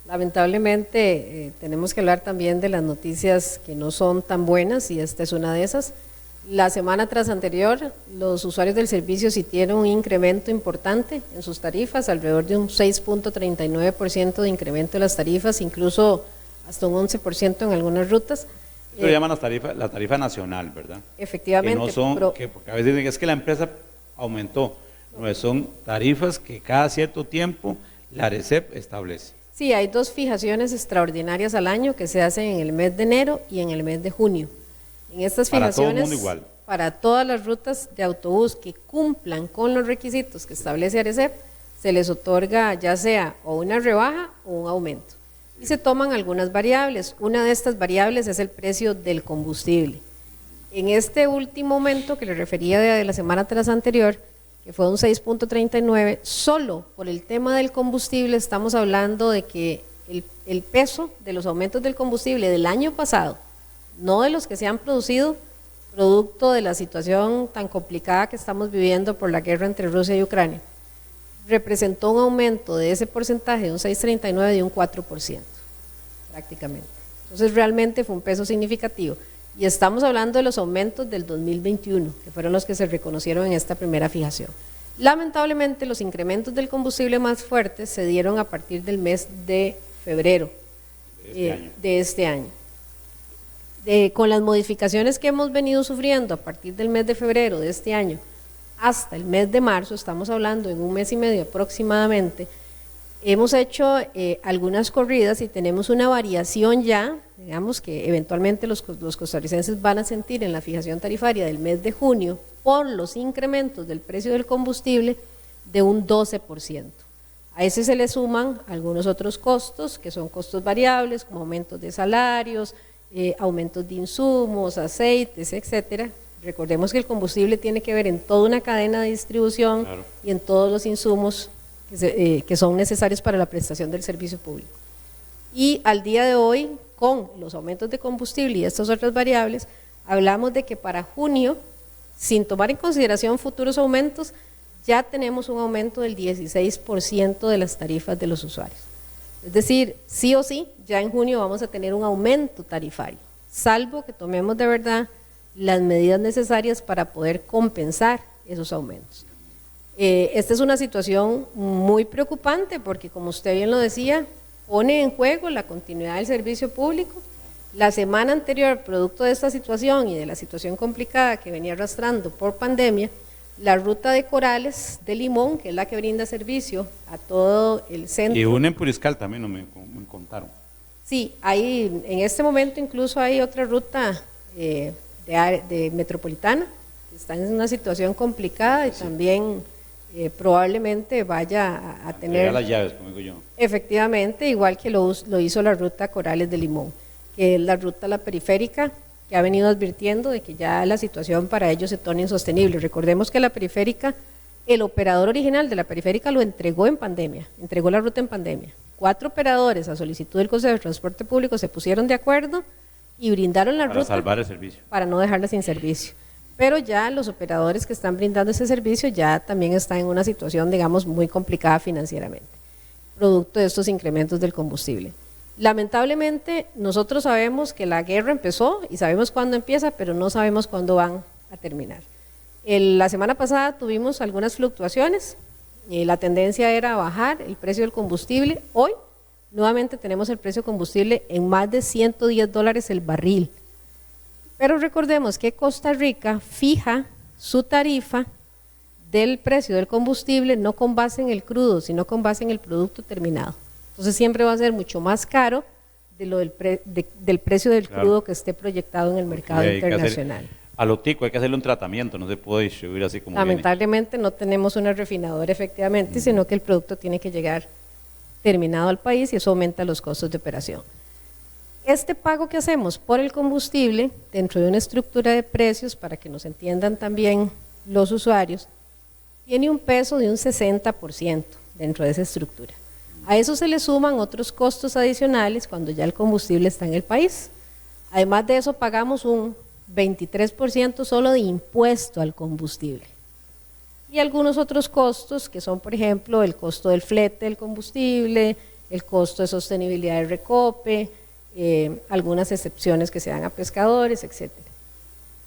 Lamentablemente tenemos que hablar también de las noticias que no son tan buenas, y esta es una de esas. La semana tras anterior, los usuarios del servicio sí tienen un incremento importante en sus tarifas, alrededor de un 6.39% de incremento de las tarifas, incluso hasta un 11% en algunas rutas. Eso llaman la tarifa nacional, ¿verdad? Efectivamente. Que no son, porque a veces dicen es que la empresa aumentó, no, son tarifas que cada cierto tiempo la ARECEP establece. Sí, hay 2 fijaciones extraordinarias al año que se hacen en el mes de enero y en el mes de junio. En estas fijaciones, para todo el mundo igual, para todas las rutas de autobús que cumplan con los requisitos que establece ARECEP, se les otorga ya sea o una rebaja o un aumento. Y se toman algunas variables. Una de estas variables es el precio del combustible. En este último aumento que le refería de la semana tras anterior, que fue un 6.39, solo por el tema del combustible estamos hablando de que el peso de los aumentos del combustible del año pasado, no de los que se han producido producto de la situación tan complicada que estamos viviendo por la guerra entre Rusia y Ucrania, representó un aumento de ese porcentaje de un 6.39 de un 4% prácticamente. Entonces realmente fue un peso significativo. Y estamos hablando de los aumentos del 2021, que fueron los que se reconocieron en esta primera fijación. Lamentablemente los incrementos del combustible más fuertes se dieron a partir del mes de febrero de este año. Con las modificaciones que hemos venido sufriendo a partir del mes de febrero de este año hasta el mes de marzo, estamos hablando en un mes y medio aproximadamente, hemos hecho algunas corridas y tenemos una variación ya, digamos que eventualmente los costarricenses van a sentir en la fijación tarifaria del mes de junio por los incrementos del precio del combustible de un 12%. A ese se le suman algunos otros costos, que son costos variables, como aumentos de salarios, aumentos de insumos, aceites, etcétera. Recordemos que el combustible tiene que ver en toda una cadena de distribución, claro, y en todos los insumos que son necesarios para la prestación del servicio público. Y al día de hoy, con los aumentos de combustible y estas otras variables, hablamos de que para junio, sin tomar en consideración futuros aumentos, ya tenemos un aumento del 16% de las tarifas de los usuarios. Es decir, sí o sí, ya en junio vamos a tener un aumento tarifario, salvo que tomemos de verdad las medidas necesarias para poder compensar esos aumentos. Esta es una situación muy preocupante porque, como usted bien lo decía, pone en juego la continuidad del servicio público. La semana anterior, producto de esta situación y de la situación complicada que venía arrastrando por pandemia, la ruta de Corales de Limón, que es la que brinda servicio a todo el centro. Y una en Puriscal también, no me contaron. Sí, hay, en este momento incluso hay otra ruta de metropolitana, que está en una situación complicada y sí, también probablemente vaya a tener las llaves, como digo yo. Efectivamente, igual que lo hizo la ruta Corales de Limón, que es la ruta la periférica, que ha venido advirtiendo de que ya la situación para ellos se torna insostenible. Recordemos que la periférica, el operador original de la periférica lo entregó en pandemia, entregó la ruta en pandemia. 4 operadores a solicitud del Consejo de Transporte Público se pusieron de acuerdo y brindaron la ruta para salvar el servicio, para no dejarla sin servicio. Pero ya los operadores que están brindando ese servicio ya también están en una situación, digamos, muy complicada financieramente, producto de estos incrementos del combustible. Lamentablemente, nosotros sabemos que la guerra empezó y sabemos cuándo empieza, pero no sabemos cuándo van a terminar. La semana pasada tuvimos algunas fluctuaciones, la tendencia era a bajar el precio del combustible. Hoy, nuevamente tenemos el precio del combustible en más de $110 el barril. Pero recordemos que Costa Rica fija su tarifa del precio del combustible no con base en el crudo, sino con base en el producto terminado. Entonces siempre va a ser mucho más caro de lo del precio del crudo que esté proyectado en el mercado internacional. A lo tico hay que hacerle un tratamiento, no se puede distribuir así como lamentablemente no tenemos una refinadora efectivamente, sino que el producto tiene que llegar terminado al país y eso aumenta los costos de operación. Este pago que hacemos por el combustible, dentro de una estructura de precios, para que nos entiendan también los usuarios, tiene un peso de un 60% dentro de esa estructura. A eso se le suman otros costos adicionales cuando ya el combustible está en el país. Además de eso, pagamos un 23% solo de impuesto al combustible. Y algunos otros costos que son, por ejemplo, el costo del flete del combustible, el costo de sostenibilidad del recope, algunas excepciones que se dan a pescadores, etc.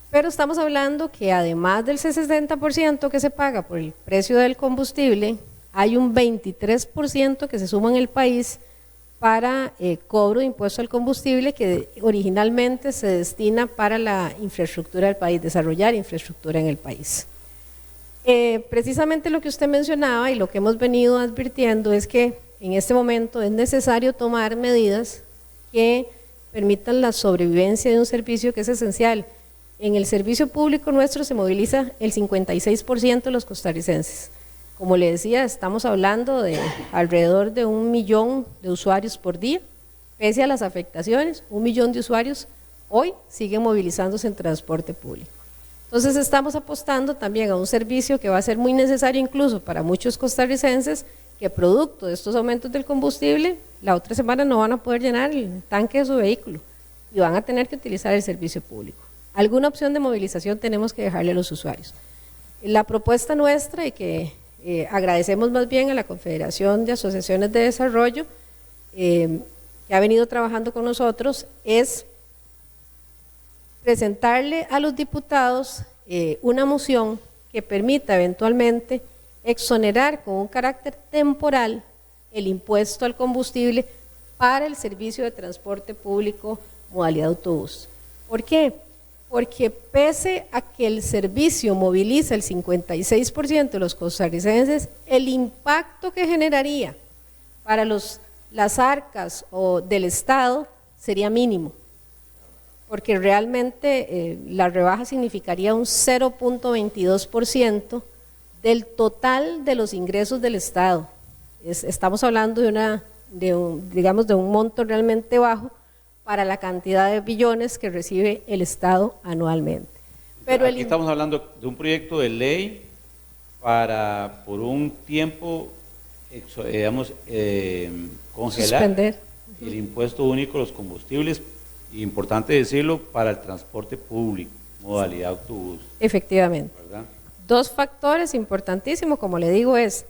Pero estamos hablando que además del 60% que se paga por el precio del combustible, hay un 23% que se suma en el país para cobro de impuesto al combustible que originalmente se destina para la infraestructura del país, desarrollar infraestructura en el país. Precisamente lo que usted mencionaba y lo que hemos venido advirtiendo es que en este momento es necesario tomar medidas que permitan la sobrevivencia de un servicio que es esencial. En el servicio público nuestro se moviliza el 56% de los costarricenses. Como le decía, estamos hablando de alrededor de 1 millón de usuarios por día. Pese a las afectaciones, 1 millón de usuarios hoy siguen movilizándose en transporte público. Entonces estamos apostando también a un servicio que va a ser muy necesario incluso para muchos costarricenses que producto de estos aumentos del combustible, la otra semana no van a poder llenar el tanque de su vehículo y van a tener que utilizar el servicio público. Alguna opción de movilización tenemos que dejarle a los usuarios. La propuesta nuestra y que agradecemos más bien a la Confederación de Asociaciones de Desarrollo que ha venido trabajando con nosotros es presentarle a los diputados una moción que permita eventualmente exonerar con un carácter temporal el impuesto al combustible para el servicio de transporte público modalidad autobús. ¿Por qué? Porque pese a que el servicio moviliza el 56% de los costarricenses, el impacto que generaría para las arcas del Estado sería mínimo, porque realmente la rebaja significaría un 0.22% del total de los ingresos del Estado. Estamos hablando de un monto realmente bajo para la cantidad de billones que recibe el Estado anualmente. Pero aquí estamos hablando de un proyecto de ley para, por un tiempo, congelar suspender el impuesto único a los combustibles, importante decirlo, para el transporte público, modalidad autobús. Efectivamente. ¿Verdad? Dos factores importantísimos, como le digo, es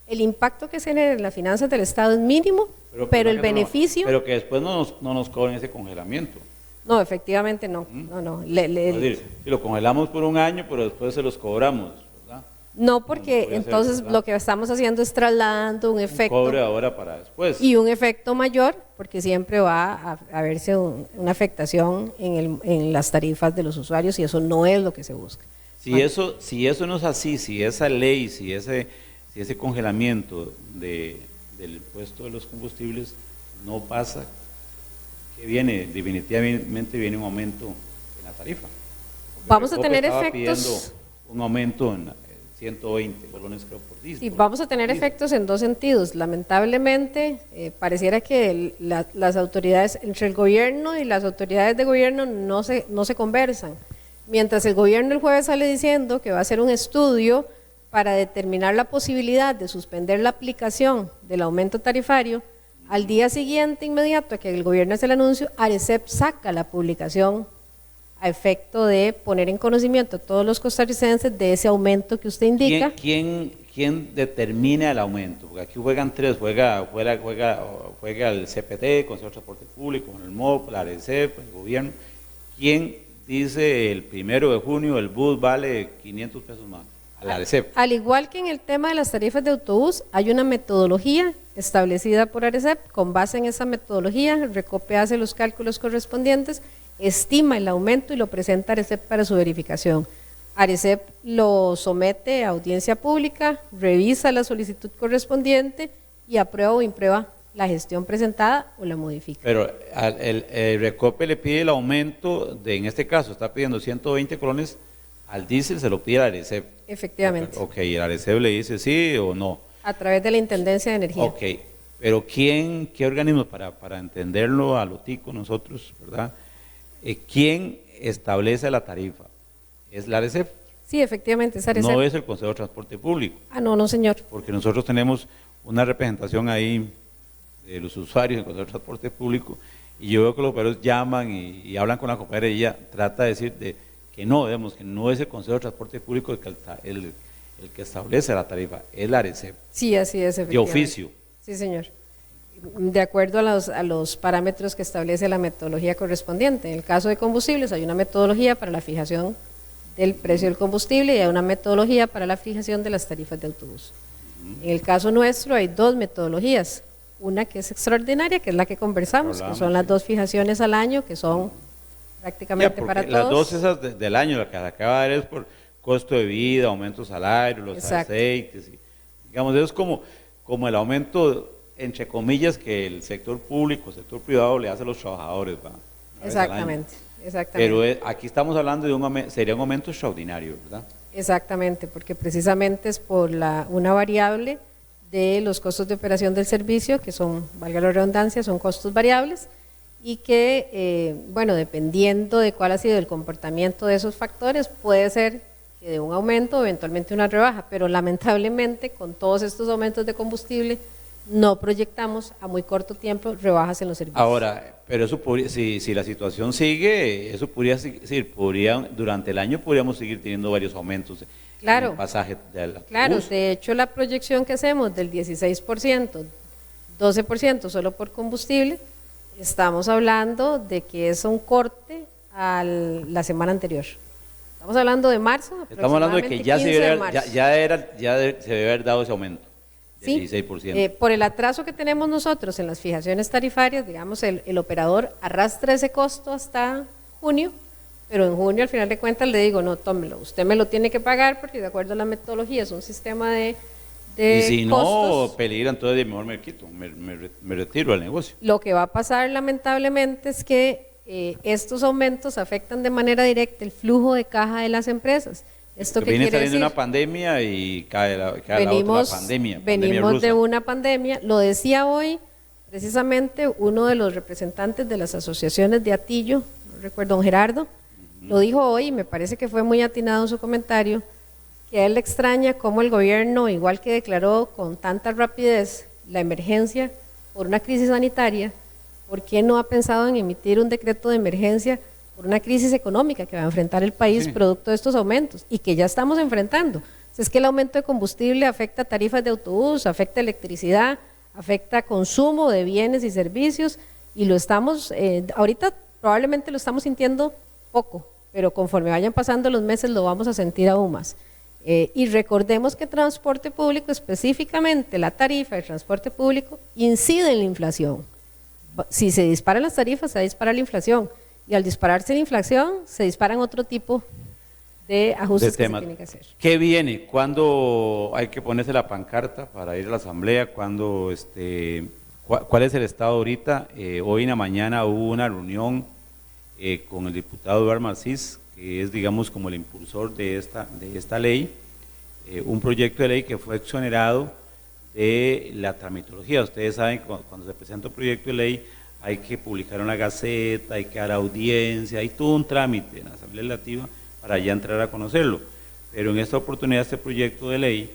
el impacto que se genera en las finanzas del Estado es mínimo, pero el beneficio... pero que después no nos cobren ese congelamiento. No, efectivamente no. No. Es decir, si lo congelamos por un año, pero después se los cobramos, ¿verdad? No, porque entonces lo que estamos haciendo es trasladando un efecto... Un cobre ahora para después. Y un efecto mayor, porque siempre va a verse una afectación en las tarifas de los usuarios y eso no es lo que se busca. Si eso no es así, si esa ley, si ese congelamiento del impuesto de los combustibles no pasa, que definitivamente viene un aumento en la tarifa. Vamos a tener efectos... Un aumento en 120 colones creo por día. Sí, vamos a tener efectos en dos sentidos. Lamentablemente, pareciera que las autoridades, entre el gobierno y las autoridades de gobierno no se conversan. Mientras el gobierno el jueves sale diciendo que va a hacer un estudio para determinar la posibilidad de suspender la aplicación del aumento tarifario, al día siguiente, inmediato a que el gobierno hace el anuncio, ARECEP saca la publicación a efecto de poner en conocimiento a todos los costarricenses de ese aumento que usted indica. ¿Quién ¿quién determina el aumento? Porque aquí juegan tres, juega el CPT, Consejo de Transporte Público, el MOP, la ARECEP, el gobierno. ¿Quién dice el 1 de junio el bus vale 500 pesos más? La ARECEP. Al igual que en el tema de las tarifas de autobús, hay una metodología establecida por ARECEP. Con base en esa metodología, Recope hace los cálculos correspondientes, estima el aumento y lo presenta a ARECEP para su verificación. ARECEP lo somete a audiencia pública, revisa la solicitud correspondiente y aprueba o imprueba la gestión presentada o la modifica. Pero el Recope le pide el aumento en este caso, está pidiendo 120 colones al diésel, se lo pide a la ARECEP. Efectivamente. Ok, y la ARECEP le dice sí o no. A través de la Intendencia de Energía. Ok, pero qué organismo, para entenderlo a lo tico nosotros, ¿verdad? ¿Quién establece la tarifa? ¿Es la ARECEP? Sí, efectivamente, es ARECEP. No es el Consejo de Transporte Público. Ah, no, señor. Porque nosotros tenemos una representación ahí de los usuarios del Consejo de Transporte Público y yo veo que los operadores llaman y hablan con la compañera y ella trata de decir que no es el Consejo de Transporte Público el que establece la tarifa, es la ARECEP. Sí, así es, efectivamente. De oficio. Sí, señor. De acuerdo a los parámetros que establece la metodología correspondiente. En el caso de combustibles hay una metodología para la fijación del precio del combustible y hay una metodología para la fijación de las tarifas de autobús. En el caso nuestro hay dos metodologías, una que es extraordinaria, que es la que conversamos, que son las dos fijaciones al año, que son prácticamente para todos. Las dos esas del año, la que acaba de dar es por costo de vida, aumento de salario, los Exacto. aceites, digamos, eso es como el aumento, entre comillas, que el sector público, el sector privado le hace a los trabajadores, ¿va? Exactamente. Pero aquí estamos hablando de sería un aumento extraordinario, ¿verdad? Exactamente, porque precisamente es por una variable de los costos de operación del servicio, que son, valga la redundancia, son costos variables, y que, bueno, dependiendo de cuál ha sido el comportamiento de esos factores, puede ser que de un aumento, eventualmente una rebaja, pero lamentablemente con todos estos aumentos de combustible, no proyectamos a muy corto tiempo rebajas en los servicios. Ahora, pero eso si la situación sigue, eso durante el año podríamos seguir teniendo varios aumentos en el pasaje del autobús. Claro, de hecho la proyección que hacemos del 16%, 12% solo por combustible, estamos hablando de que es un corte a la semana anterior. Estamos hablando de marzo, estamos hablando de que ya se debe haber dado ese aumento. Sí, 16%. Por el atraso que tenemos nosotros en las fijaciones tarifarias, digamos, el operador arrastra ese costo hasta junio, pero en junio al final de cuentas le digo, no, tómelo, usted me lo tiene que pagar porque de acuerdo a la metodología es un sistema de y si costos. no, peligran, entonces mejor me quito, me retiro del negocio. Lo que va a pasar lamentablemente es que estos aumentos afectan de manera directa el flujo de caja de las empresas. ¿Esto qué viene quiere saliendo decir? una pandemia y cae la otra pandemia. Venimos de una pandemia, lo decía hoy precisamente uno de los representantes de las asociaciones de Atillo, no recuerdo, don Gerardo, lo dijo hoy y me parece que fue muy atinado en su comentario, que a él le extraña cómo el gobierno, igual que declaró con tanta rapidez la emergencia por una crisis sanitaria, ¿por qué no ha pensado en emitir un decreto de emergencia por una crisis económica que va a enfrentar el país producto de estos aumentos y que ya estamos enfrentando? Es que el aumento de combustible afecta tarifas de autobús, afecta electricidad, afecta consumo de bienes y servicios y lo estamos, ahorita probablemente lo estamos sintiendo poco, pero conforme vayan pasando los meses lo vamos a sentir aún más. Y recordemos que transporte público, específicamente la tarifa de transporte público, incide en la inflación. Si se disparan las tarifas, se dispara la inflación. Y al dispararse la inflación, se disparan otro tipo de ajustes que se tienen que hacer. ¿Qué viene? ¿Cuándo hay que ponerse la pancarta para ir a la asamblea? ¿Cuándo, cuál es el estado ahorita? Hoy en la mañana hubo una reunión con el diputado Eduardo Macís, que es, digamos, como el impulsor de esta ley, un proyecto de ley que fue exonerado de la tramitología. Ustedes saben que cuando se presenta un proyecto de ley, hay que publicar en la Gaceta, hay que dar audiencia, hay todo un trámite en la Asamblea Legislativa para ya entrar a conocerlo. Pero en esta oportunidad este proyecto de ley,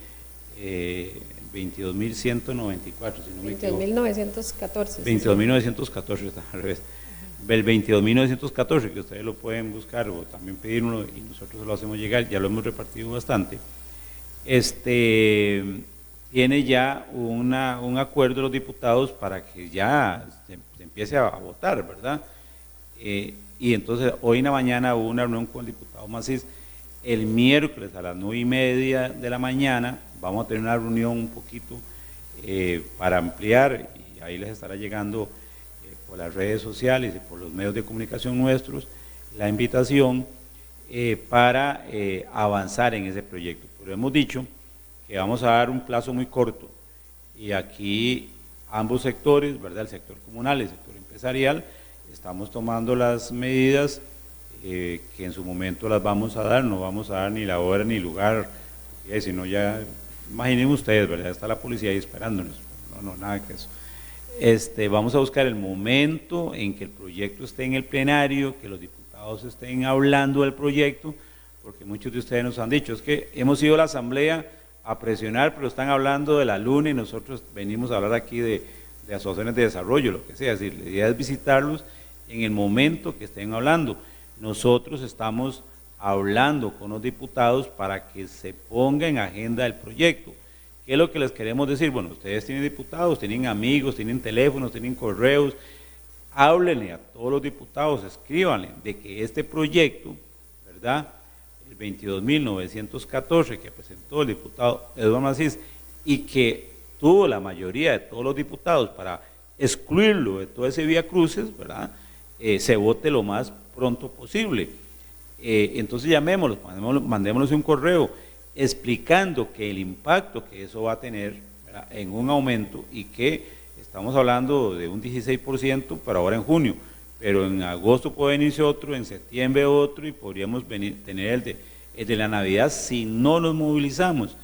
22.194, si no me equivoco. 22.914. 22.914, está al revés. El 22.914, que ustedes lo pueden buscar o también pedirlo y nosotros se lo hacemos llegar, ya lo hemos repartido bastante. tiene ya un acuerdo de los diputados para que ya se empiece a votar, ¿verdad? Y entonces hoy en la mañana hubo una reunión con el diputado Macís. El miércoles a las 9:30 de la mañana vamos a tener una reunión un poquito para ampliar, y ahí les estará llegando por las redes sociales y por los medios de comunicación nuestros la invitación para avanzar en ese proyecto. Pero hemos dicho que vamos a dar un plazo muy corto, y aquí ambos sectores, ¿verdad?, el sector comunal y el sector empresarial, estamos tomando las medidas que en su momento las vamos a dar. No vamos a dar ni la hora ni lugar, sino ya, imaginen ustedes, ¿verdad?, está la policía ahí esperándonos, no, nada que eso. Vamos a buscar el momento en que el proyecto esté en el plenario, que los diputados estén hablando del proyecto, porque muchos de ustedes nos han dicho, es que hemos ido a la asamblea a presionar, pero están hablando de la luna y nosotros venimos a hablar aquí de asociaciones de desarrollo, lo que sea. Es decir, la idea es visitarlos en el momento que estén hablando. Nosotros estamos hablando con los diputados para que se ponga en agenda el proyecto. ¿Qué es lo que les queremos decir? Bueno, ustedes tienen diputados, tienen amigos, tienen teléfonos, tienen correos. Háblenle a todos los diputados, escríbanle de que este proyecto, ¿verdad?, el 22.914 que presentó el diputado Eduardo Macís y que tuvo la mayoría de todos los diputados para excluirlo de todo ese vía cruces, ¿verdad?, se vote lo más pronto posible. Entonces llamémoslos, mandémosles un correo explicando que el impacto que eso va a tener, ¿verdad?, en un aumento, y que estamos hablando de un 16% para ahora en junio, pero en agosto puede venirse otro, en septiembre otro, y podríamos tener el de la Navidad si no nos movilizamos.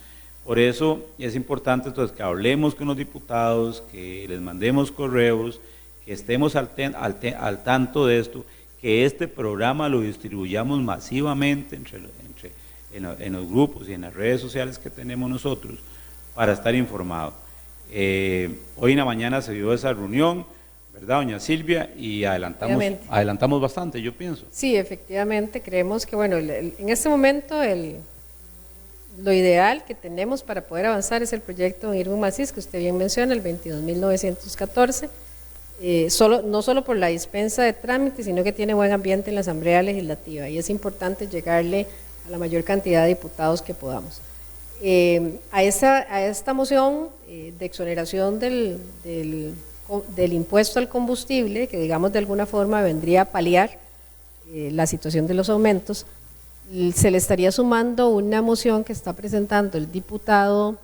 Por eso es importante entonces que hablemos con los diputados, que les mandemos correos, que estemos al tanto de esto, que este programa lo distribuyamos masivamente en los grupos y en las redes sociales que tenemos nosotros para estar informados. Hoy en la mañana se dio esa reunión, ¿verdad, doña Silvia? Y adelantamos bastante, yo pienso. Sí, efectivamente, creemos que, bueno, en este momento lo ideal que tenemos para poder avanzar es el proyecto Irwin Macís, que usted bien menciona, el 22.914, no solo por la dispensa de trámites, sino que tiene buen ambiente en la Asamblea Legislativa, y es importante llegarle a la mayor cantidad de diputados que podamos. A esta moción de exoneración del impuesto al combustible, que digamos de alguna forma vendría a paliar la situación de los aumentos, se le estaría sumando una moción que está presentando el diputado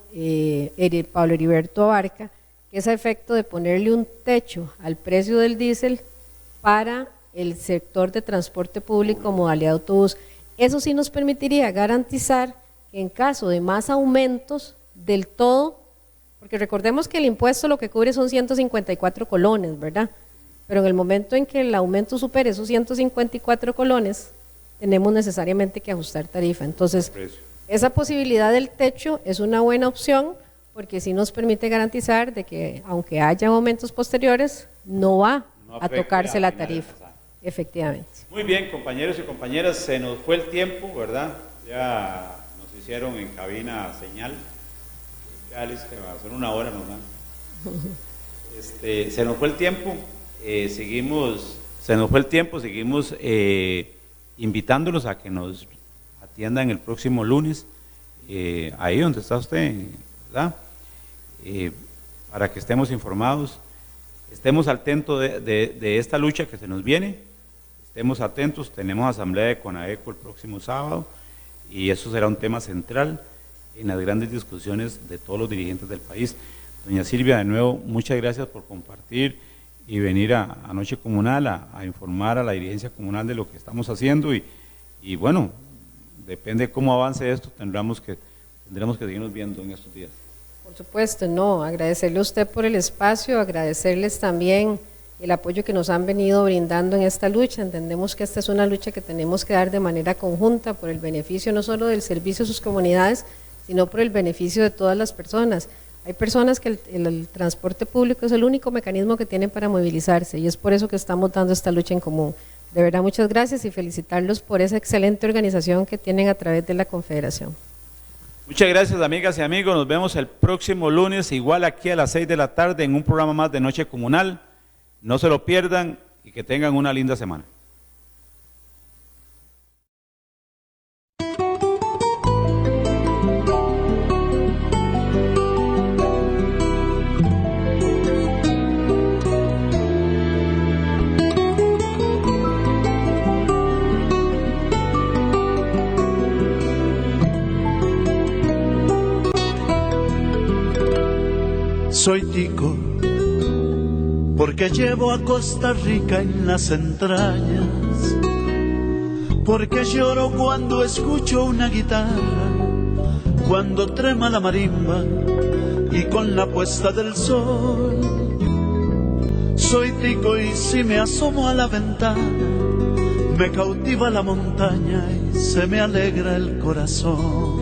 Pablo Heriberto Abarca, que es a efecto de ponerle un techo al precio del diésel para el sector de transporte público modalidad autobús. Eso sí nos permitiría garantizar que en caso de más aumentos del todo, porque recordemos que el impuesto lo que cubre son 154 colones, ¿verdad? Pero en el momento en que el aumento supere esos 154 colones, tenemos necesariamente que ajustar tarifa. Entonces, esa posibilidad del techo es una buena opción, porque sí nos permite garantizar de que, aunque haya aumentos posteriores, no va a tocarse la tarifa. Efectivamente. Muy bien, compañeros y compañeras, se nos fue el tiempo, ¿verdad? Ya nos hicieron en cabina señal. Que va a ser una hora nomás. Se nos fue el tiempo, seguimos invitándolos a que nos atiendan el próximo lunes, ahí donde está usted, ¿verdad? Para que estemos informados, estemos atentos de esta lucha que se nos viene, estemos atentos. Tenemos asamblea de CONAECO el próximo sábado, y eso será un tema central en las grandes discusiones de todos los dirigentes del país. Doña Silvia, de nuevo, muchas gracias por compartir y venir a Noche Comunal a informar a la dirigencia comunal de lo que estamos haciendo, y bueno, depende de cómo avance esto, tendremos que seguirnos viendo en estos días. Por supuesto, no, agradecerle a usted por el espacio, agradecerles también el apoyo que nos han venido brindando en esta lucha. Entendemos que esta es una lucha que tenemos que dar de manera conjunta por el beneficio no solo del servicio a sus comunidades, sino por el beneficio de todas las personas. Hay personas que el transporte público es el único mecanismo que tienen para movilizarse, y es por eso que estamos dando esta lucha en común. De verdad, muchas gracias, y felicitarlos por esa excelente organización que tienen a través de la Confederación. Muchas gracias, amigas y amigos. Nos vemos el próximo lunes, igual aquí a las 6 de la tarde, en un programa más de Noche Comunal. No se lo pierdan y que tengan una linda semana. Soy tico porque llevo a Costa Rica en las entrañas, porque lloro cuando escucho una guitarra, cuando trema la marimba y con la puesta del sol. Soy tico y si me asomo a la ventana, me cautiva la montaña y se me alegra el corazón.